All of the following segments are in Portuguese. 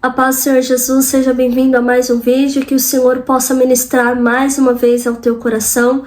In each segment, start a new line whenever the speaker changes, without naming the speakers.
A paz do Senhor Jesus, seja bem-vindo a mais um vídeo, que o Senhor possa ministrar mais uma vez ao teu coração.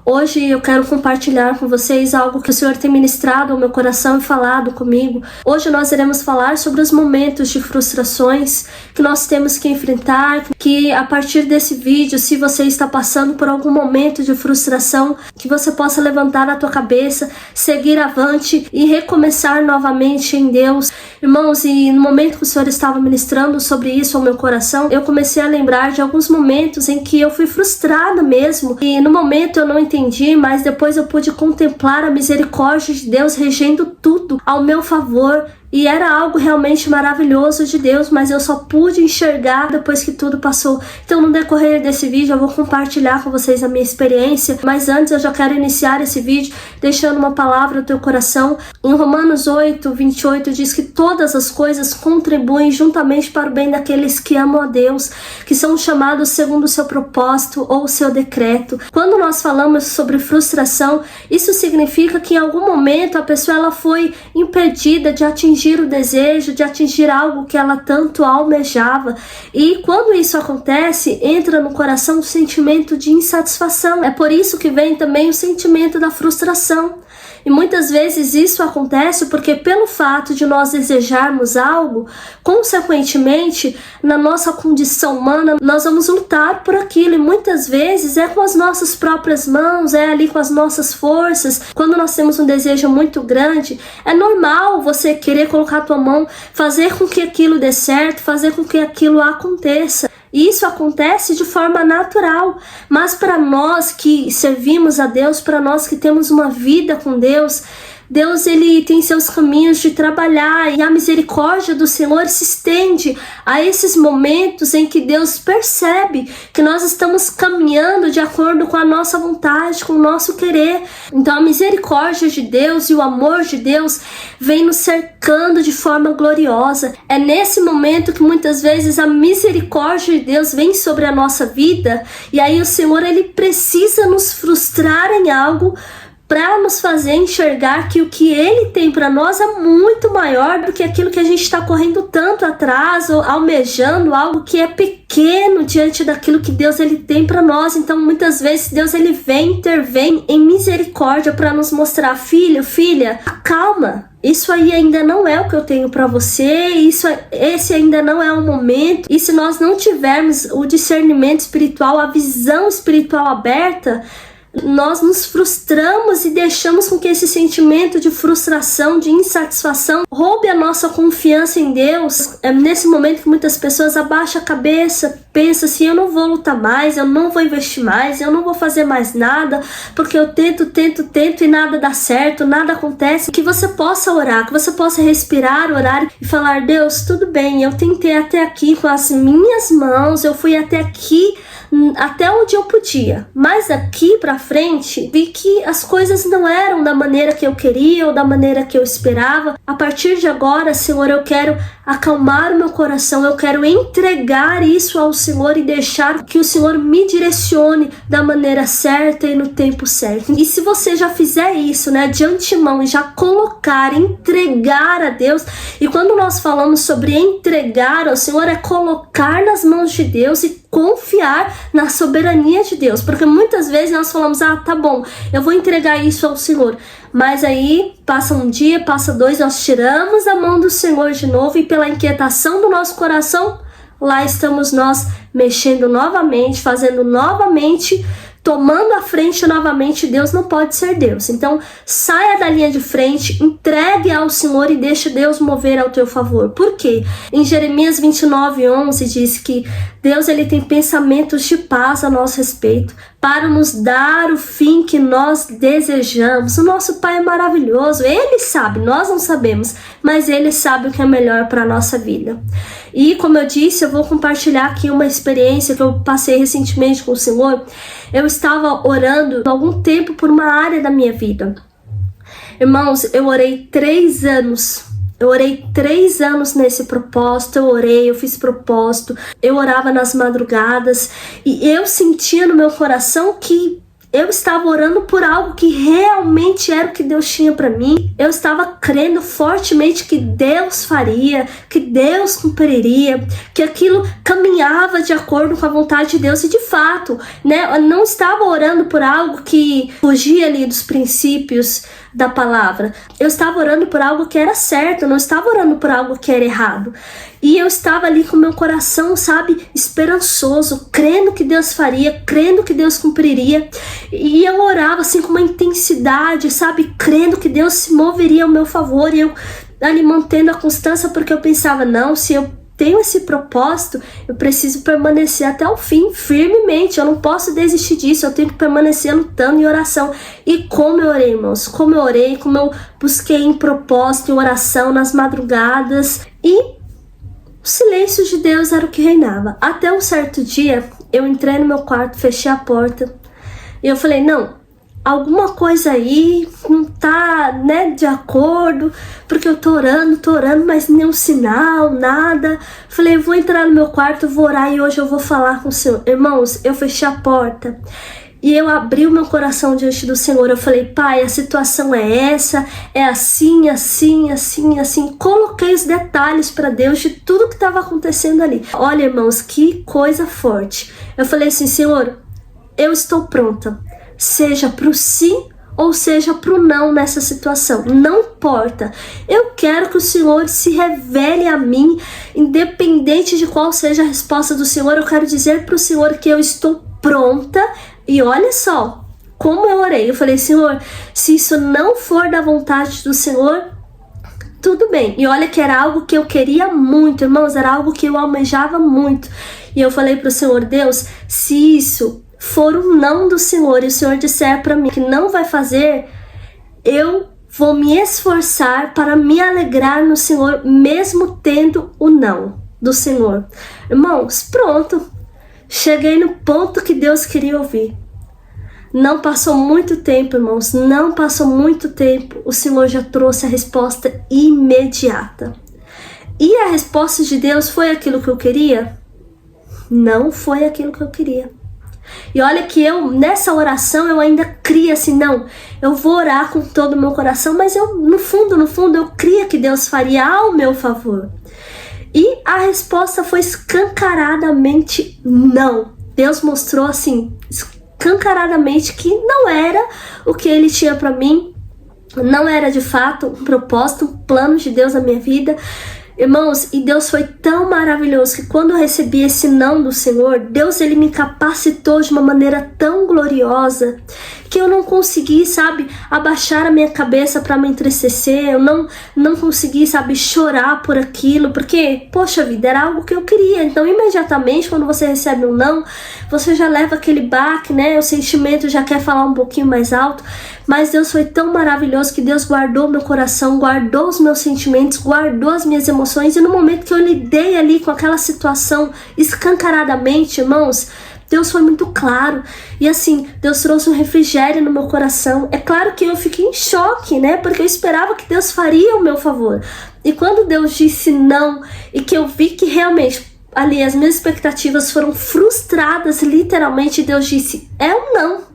Hoje eu quero compartilhar com vocês algo que o Senhor tem ministrado ao meu coração e falado comigo. Hoje nós iremos falar sobre os momentos de frustrações que nós temos que enfrentar, que a partir desse vídeo, se você está passando por algum momento de frustração, que você possa levantar a tua cabeça, seguir avante e recomeçar novamente em Deus. Irmãos, e no momento que o Senhor estava ministrando sobre isso ao meu coração, eu comecei a lembrar de alguns momentos em que eu fui frustrada mesmo, e no momento eu não entendi, mas depois eu pude contemplar a misericórdia de Deus regendo tudo ao meu favor. E era algo realmente maravilhoso de Deus, mas eu só pude enxergar depois que tudo passou. Então, no decorrer desse vídeo, eu vou compartilhar com vocês a minha experiência. Mas antes, eu já quero iniciar esse vídeo deixando uma palavra no teu coração. Em Romanos 8:28, diz que todas as coisas contribuem juntamente para o bem daqueles que amam a Deus, que são chamados segundo o seu propósito ou o seu decreto. Quando nós falamos sobre frustração, isso significa que em algum momento a pessoa ela foi impedida de atingir o desejo, de atingir algo que ela tanto almejava. E quando isso acontece, entra no coração o sentimento de insatisfação. É por isso que vem também o sentimento da frustração. E muitas vezes isso acontece porque pelo fato de nós desejarmos algo, consequentemente, na nossa condição humana, nós vamos lutar por aquilo. E muitas vezes é com as nossas próprias mãos, é ali com as nossas forças. Quando nós temos um desejo muito grande, é normal você querer colocar a tua mão, fazer com que aquilo dê certo, fazer com que aquilo aconteça. E isso acontece de forma natural, mas para nós que servimos a Deus, para nós que temos uma vida com Deus, Deus ele tem seus caminhos de trabalhar, e a misericórdia do Senhor se estende a esses momentos em que Deus percebe que nós estamos caminhando de acordo com a nossa vontade, com o nosso querer. Então a misericórdia de Deus e o amor de Deus vem nos cercando de forma gloriosa. É nesse momento que muitas vezes a misericórdia de Deus vem sobre a nossa vida, e aí o Senhor ele precisa nos frustrar em algo para nos fazer enxergar que o que Ele tem para nós é muito maior do que aquilo que a gente está correndo tanto atrás, ou almejando algo que é pequeno diante daquilo que Deus ele tem para nós. Então muitas vezes Deus ele intervém em misericórdia para nos mostrar: filho, filha, calma. Isso aí ainda não é o que eu tenho para você, esse ainda não é o momento. E se nós não tivermos o discernimento espiritual, a visão espiritual aberta, nós nos frustramos e deixamos com que esse sentimento de frustração, de insatisfação, roube a nossa confiança em Deus. É nesse momento que muitas pessoas abaixam a cabeça, pensam assim: eu não vou lutar mais, eu não vou investir mais, eu não vou fazer mais nada, porque eu tento e nada dá certo, nada acontece. Que você possa orar, que você possa respirar, orar e falar: Deus, tudo bem, eu tentei até aqui com as minhas mãos, eu fui até aqui, até onde eu podia, mas daqui pra frente vi que as coisas não eram da maneira que eu queria ou da maneira que eu esperava. A partir de agora, Senhor, eu quero acalmar o meu coração, eu quero entregar isso ao Senhor e deixar que o Senhor me direcione da maneira certa e no tempo certo. E se você já fizer isso, de antemão, e já colocar, entregar a Deus, e quando nós falamos sobre entregar ao Senhor, é colocar nas mãos de Deus e confiar na soberania de Deus, porque muitas vezes nós falamos: tá bom, eu vou entregar isso ao Senhor, mas aí passa um dia, passa dois, nós tiramos a mão do Senhor de novo, e pela inquietação do nosso coração, lá estamos nós mexendo novamente, fazendo novamente, tomando a frente novamente. Deus não pode ser Deus. Então saia da linha de frente, entregue ao Senhor e deixe Deus mover ao teu favor. Por quê? Em Jeremias 29:11 diz que Deus ele tem pensamentos de paz a nosso respeito, para nos dar o fim que nós desejamos. O nosso Pai é maravilhoso, Ele sabe, nós não sabemos, mas Ele sabe o que é melhor para a nossa vida. E como eu disse, eu vou compartilhar aqui uma experiência que eu passei recentemente com o Senhor. Eu estava orando há algum tempo por uma área da minha vida. Irmãos, eu orei 3 anos. Eu orei 3 anos nesse propósito, eu fiz propósito, eu orava nas madrugadas, e eu sentia no meu coração que eu estava orando por algo que realmente era o que Deus tinha para mim. Eu estava crendo fortemente que Deus faria, que Deus cumpriria, que aquilo caminhava de acordo com a vontade de Deus. E de fato, né, eu não estava orando por algo que fugia ali dos princípios da palavra. Eu estava orando por algo que era certo, eu não estava orando por algo que era errado. E eu estava ali com meu coração, sabe, esperançoso, crendo que Deus faria, crendo que Deus cumpriria. E eu orava assim com uma intensidade, sabe, crendo que Deus se moveria ao meu favor. E eu ali mantendo a constância, porque eu pensava, não, se eu tenho esse propósito, eu preciso permanecer até o fim, firmemente. Eu não posso desistir disso, eu tenho que permanecer lutando em oração. E como eu orei, irmãos, como eu orei, como eu busquei em propósito, em oração, nas madrugadas. E o silêncio de Deus era o que reinava. Até um certo dia, eu entrei no meu quarto, fechei a porta, e eu falei, não, alguma coisa aí não tá, né, de acordo, porque eu tô orando, mas nenhum sinal, nada. Falei, eu vou entrar no meu quarto, vou orar e hoje eu vou falar com o Senhor. Irmãos, eu fechei a porta e eu abri o meu coração diante do Senhor. Eu falei, Pai, a situação é essa, é assim, assim, assim, assim. Coloquei os detalhes para Deus de tudo que estava acontecendo ali. Olha, irmãos, que coisa forte. Eu falei assim, Senhor, eu estou pronta. Seja pro sim ou seja pro não nessa situação, não importa. Eu quero que o Senhor se revele a mim, independente de qual seja a resposta do Senhor. Eu quero dizer pro Senhor que eu estou pronta. E olha só como eu orei. Eu falei, Senhor, se isso não for da vontade do Senhor, tudo bem. E olha que era algo que eu queria muito, irmãos, era algo que eu almejava muito. E eu falei pro Senhor, Deus, se isso for um não do Senhor e o Senhor disser para mim que não vai fazer, eu vou me esforçar para me alegrar no Senhor, mesmo tendo o não do Senhor. Irmãos, pronto. Cheguei no ponto que Deus queria ouvir. Não passou muito tempo, irmãos, não passou muito tempo, o Senhor já trouxe a resposta imediata. E a resposta de Deus foi aquilo que eu queria? Não foi aquilo que eu queria. E olha que eu, nessa oração, eu ainda cria assim, não, eu vou orar com todo o meu coração, mas eu, no fundo, eu cria que Deus faria ao meu favor. E a resposta foi escancaradamente não. Deus mostrou assim, escancaradamente que não era o que Ele tinha para mim, não era de fato um propósito, um plano de Deus na minha vida. Irmãos, e Deus foi tão maravilhoso que quando eu recebi esse não do Senhor, Deus, Ele me capacitou de uma maneira tão gloriosa que eu não consegui, sabe, abaixar a minha cabeça para me entristecer, eu não consegui, sabe, chorar por aquilo, porque, poxa vida, era algo que eu queria. Então, imediatamente, quando você recebe um não, você já leva aquele baque, né, o sentimento já quer falar um pouquinho mais alto, mas Deus foi tão maravilhoso que Deus guardou meu coração, guardou os meus sentimentos, guardou as minhas emoções, e no momento que eu lidei ali com aquela situação escancaradamente, irmãos, Deus foi muito claro, e assim, Deus trouxe um refrigério no meu coração. É claro que eu fiquei em choque, né, porque eu esperava que Deus faria o meu favor, e quando Deus disse não, e que eu vi que realmente, ali, as minhas expectativas foram frustradas, literalmente, Deus disse, é um não.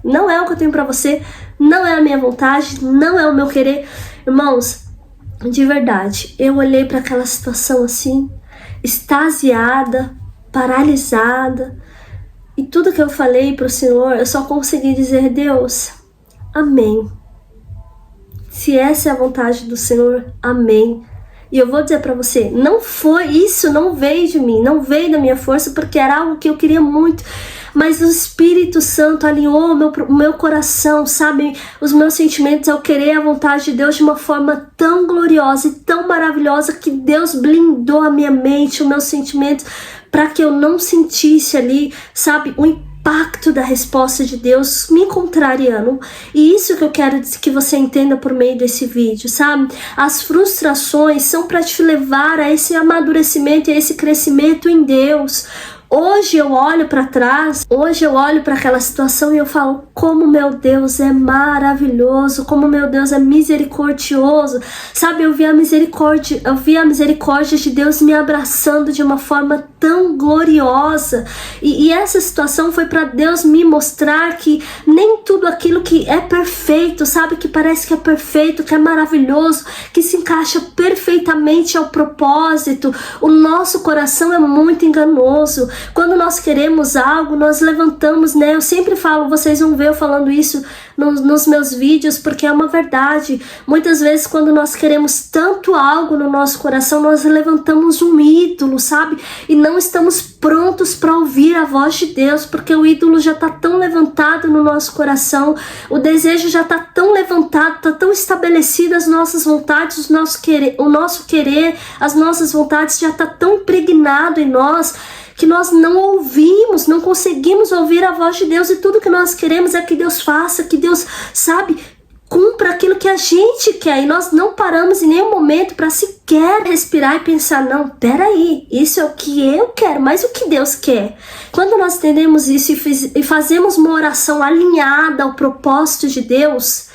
Não é o que eu tenho pra você, não é a minha vontade, não é o meu querer. Irmãos, de verdade, eu olhei para aquela situação assim, extasiada, paralisada, e tudo que eu falei pro Senhor, eu só consegui dizer, Deus, amém. Se essa é a vontade do Senhor, amém. E eu vou dizer pra você, não foi isso, não veio de mim, não veio da minha força, porque era algo que eu queria muito. Mas o Espírito Santo alinhou o meu coração, sabe? Os meus sentimentos ao querer a vontade de Deus de uma forma tão gloriosa e tão maravilhosa que Deus blindou a minha mente, os meus sentimentos, para que eu não sentisse ali, sabe, o impacto da resposta de Deus me contrariando. E isso que eu quero que você entenda por meio desse vídeo, sabe? As frustrações são para te levar a esse amadurecimento e a esse crescimento em Deus. Hoje eu olho para trás, hoje eu olho para aquela situação e eu falo, como meu Deus é maravilhoso, como meu Deus é misericordioso. Sabe, eu vi a misericórdia de Deus me abraçando de uma forma tão gloriosa. E essa situação foi para Deus me mostrar que nem tudo aquilo que é perfeito, sabe, que parece que é perfeito, que é maravilhoso, que se encaixa perfeitamente ao propósito. O nosso coração é muito enganoso. Quando nós queremos algo, nós levantamos, né? Eu sempre falo, vocês vão ver eu falando isso nos meus vídeos, porque é uma verdade. Muitas vezes quando nós queremos tanto algo no nosso coração, nós levantamos um ídolo, sabe? E não estamos prontos para ouvir a voz de Deus, porque o ídolo já está tão levantado no nosso coração, o desejo já está tão levantado, está tão estabelecido as nossas vontades, o nosso querer, as nossas vontades já está tão impregnado em nós, que nós não ouvimos, não conseguimos ouvir a voz de Deus, e tudo que nós queremos é que Deus faça, que Deus, sabe, cumpra aquilo que a gente quer, e nós não paramos em nenhum momento para sequer respirar e pensar, não, peraí, isso é o que eu quero, mas o que Deus quer? Quando nós entendemos isso e fazemos uma oração alinhada ao propósito de Deus,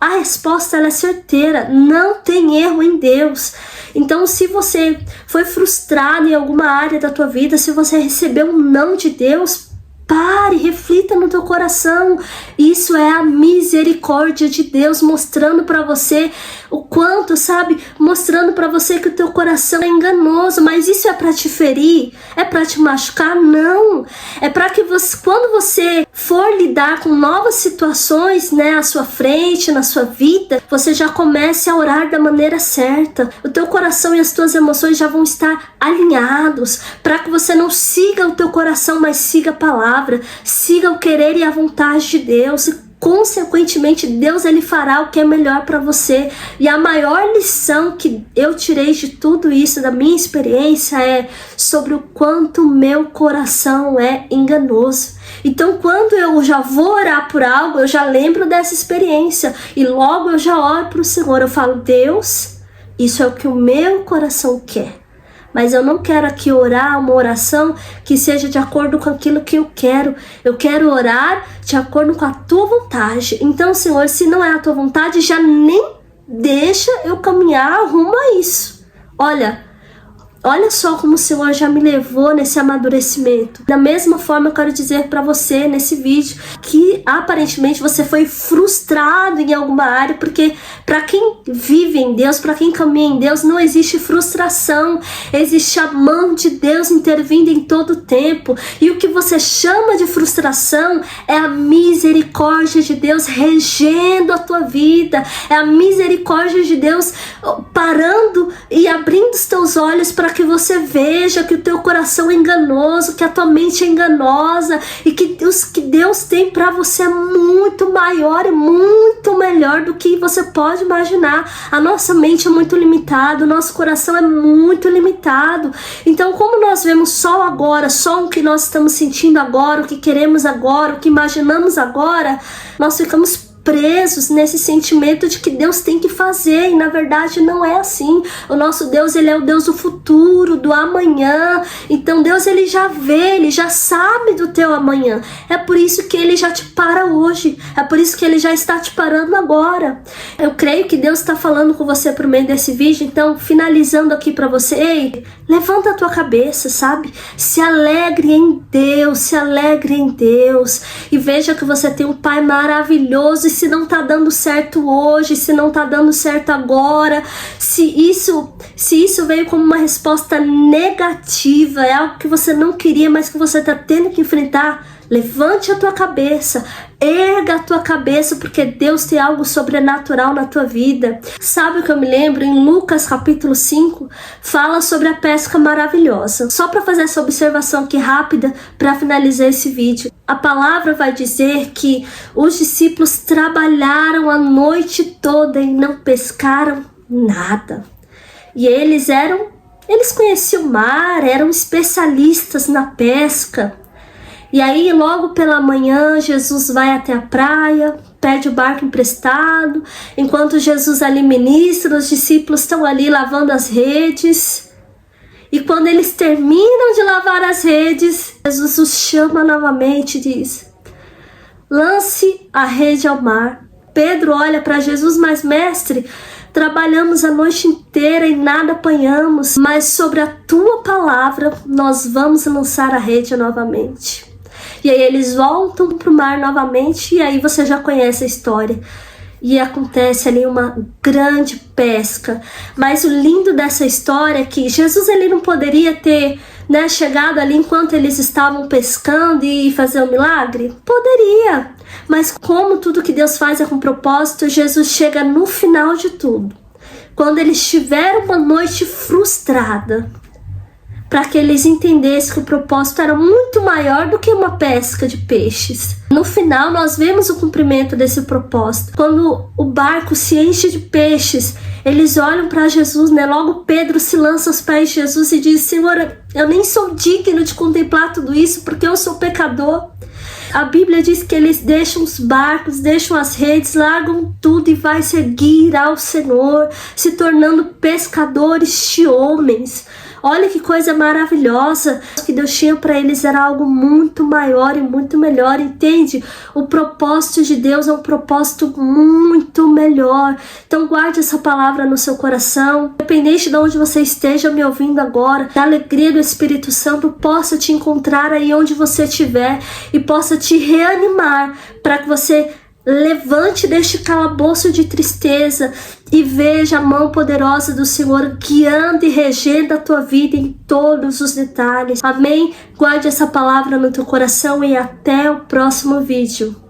a resposta ela é certeira, não tem erro em Deus. Então, se você foi frustrado em alguma área da tua vida, se você recebeu um não de Deus, pare, reflita no teu coração. Isso é a misericórdia de Deus mostrando para você o quanto, sabe, mostrando para você que o teu coração é enganoso. Mas isso é para te ferir? É para te machucar? Não. É para que você, quando você for lidar com novas situações, né, à sua frente, na sua vida, você já comece a orar da maneira certa. O teu coração e as tuas emoções já vão estar alinhados, para que você não siga o teu coração, mas siga a palavra, siga o querer e a vontade de Deus. E consequentemente, Deus ele fará o que é melhor para você. E a maior lição que eu tirei de tudo isso, da minha experiência, é sobre o quanto meu coração é enganoso. Então, quando eu já vou orar por algo, eu já lembro dessa experiência e logo eu já oro para o Senhor. Eu falo, Deus, isso é o que o meu coração quer. Mas eu não quero aqui orar uma oração que seja de acordo com aquilo que eu quero. Eu quero orar de acordo com a tua vontade. Então, Senhor, se não é a tua vontade, já nem deixa eu caminhar rumo a isso. Olha só como o Senhor já me levou nesse amadurecimento. Da mesma forma, eu quero dizer para você nesse vídeo que aparentemente você foi frustrado em alguma área, porque para quem vive em Deus, para quem caminha em Deus, não existe frustração. Existe a mão de Deus intervindo em todo o tempo. E o que você chama de frustração é a misericórdia de Deus regendo a tua vida. É a misericórdia de Deus parando e abrindo os teus olhos para que você veja que o teu coração é enganoso, que a tua mente é enganosa e que os que Deus tem para você é muito maior e muito melhor do que você pode imaginar. A nossa mente é muito limitada, o nosso coração é muito limitado. Então, como nós vemos só agora, só o que nós estamos sentindo agora, o que queremos agora, o que imaginamos agora, nós ficamos presos nesse sentimento de que Deus tem que fazer, e na verdade não é assim. O nosso Deus, ele é o Deus do futuro, do amanhã. Então Deus, ele já vê, ele já sabe do teu amanhã. É por isso que ele já te para hoje, é por isso que ele já está te parando agora. Eu creio que Deus está falando com você por meio desse vídeo. Então, finalizando aqui para você, ei, levanta a tua cabeça, sabe? Se alegre em Deus, se alegre em Deus, e veja que você tem um Pai maravilhoso. Se não tá dando certo hoje, se não tá dando certo agora, se isso veio como uma resposta negativa, é algo que você não queria, mas que você tá tendo que enfrentar, levante a tua cabeça, erga a tua cabeça, porque Deus tem algo sobrenatural na tua vida. Sabe o que eu me lembro? Em Lucas capítulo 5, fala sobre a pesca maravilhosa. Só para fazer essa observação aqui rápida, para finalizar esse vídeo. A palavra vai dizer que os discípulos trabalharam a noite toda e não pescaram nada. E eles conheciam o mar, eram especialistas na pesca. E aí, logo pela manhã, Jesus vai até a praia, pede o barco emprestado. Enquanto Jesus ali ministra, os discípulos estão ali lavando as redes. E quando eles terminam de lavar as redes, Jesus os chama novamente e diz: lance a rede ao mar. Pedro olha para Jesus: mas mestre, trabalhamos a noite inteira e nada apanhamos, mas sobre a tua palavra nós vamos lançar a rede novamente. E aí eles voltam para o mar novamente, e aí você já conhece a história. E acontece ali uma grande pesca. Mas o lindo dessa história é que Jesus ele não poderia ter, chegado ali enquanto eles estavam pescando e fazer um milagre? Poderia. Mas como tudo que Deus faz é com propósito, Jesus chega no final de tudo. Quando eles tiveram uma noite frustrada, para que eles entendessem que o propósito era muito maior do que uma pesca de peixes. No final, nós vemos o cumprimento desse propósito. Quando o barco se enche de peixes, eles olham para Jesus, Logo Pedro se lança aos pés de Jesus e diz: Senhor, eu nem sou digno de contemplar tudo isso, porque eu sou pecador. A Bíblia diz que eles deixam os barcos, deixam as redes, largam tudo e vai seguir ao Senhor, se tornando pescadores de homens. Olha que coisa maravilhosa. O que Deus tinha para eles era algo muito maior e muito melhor, entende? O propósito de Deus é um propósito muito melhor. Então guarde essa palavra no seu coração. Independente de onde você esteja me ouvindo agora, que a alegria do Espírito Santo possa te encontrar aí onde você estiver e possa te reanimar para que você levante deste calabouço de tristeza e veja a mão poderosa do Senhor guiando e regendo a tua vida em todos os detalhes. Amém? Guarde essa palavra no teu coração e até o próximo vídeo.